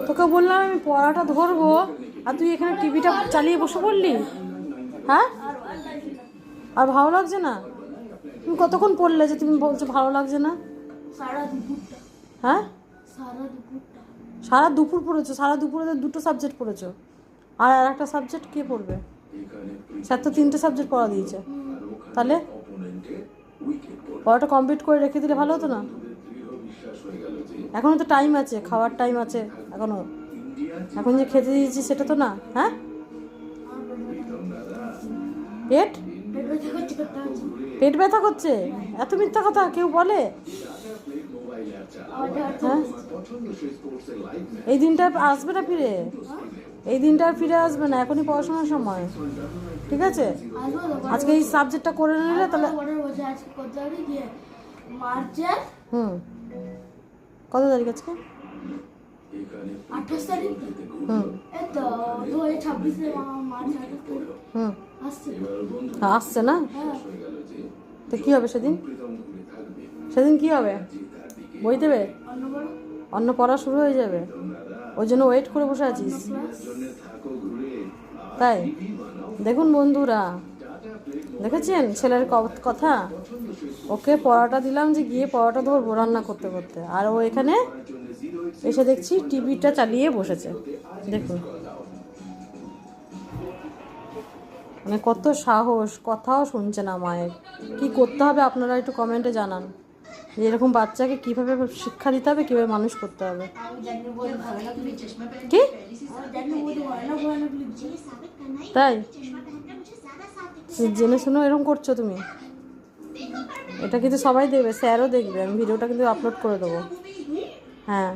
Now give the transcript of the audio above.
তোকে বললাম আমি পড়াটা ধরবো আর তুই এখানে টিভিটা চালিয়ে বসে পড়লি। হ্যাঁ, আর ভালো লাগছে না? তুমি কতক্ষণ পড়লে যে তুমি বলছো ভালো লাগছে না? হ্যাঁ, সারা দুপুর পড়েছো? সারা দুপুরে তো 2টো সাবজেক্ট পড়েছো, আর একটা সাবজেক্ট কে পড়বে? স্যার তো 3টে সাবজেক্ট পড়া দিয়েছে। তাহলে পড়াটা কমপ্লিট করে রেখে দিলে ভালো হতো না? এখনও তো টাইম আছে, খাওয়ার টাইম আছে এখনও। এখন যে খেতে দিয়েছি সেটা তো না। হ্যাঁ, পেট পেট ব্যথা করছে? এত মিথ্যা কথা কেউ বলে? হ্যাঁ, এই দিনটা আসবে না ফিরে, এই দিনটা আর ফিরে আসবে না। এখনই পড়াশোনার সময়, ঠিক আছে? আজকে এই সাবজেক্টটা করে নিলে তাহলে কত তারিখ আজকে? 28 তারিখ। আসছে না? তো কি হবে সেদিন? সেদিন কি হবে? বই দেবে? অন্য পড়া শুরু হয়ে যাবে, ওই জন্য ওয়েট করে বসে আছিস? তাই দেখুন বন্ধুরা, দেখেছেন ছেলের কথা? ওকে পড়াটা দিলাম যে গিয়ে পড়াটা ধরবো রান্না করতে করতে, আর ও এখানে এসে দেখছি টিভিটা চালিয়ে বসেছে। দেখুন মানে কত সাহস, কথাও শুনছে না মায়ের। কি করতে হবে আপনারা একটু কমেন্টে জানান, যে এরকম বাচ্চাকে কীভাবে শিক্ষা দিতে হবে, কীভাবে মানুষ করতে হবে। কি তাই জেনে শুনো এরকম করছো তুমি? এটা কিন্তু সবাই দেখবে, স্যারও দেখবে, আমি ভিডিওটা কিন্তু আপলোড করে দেবো। হ্যাঁ।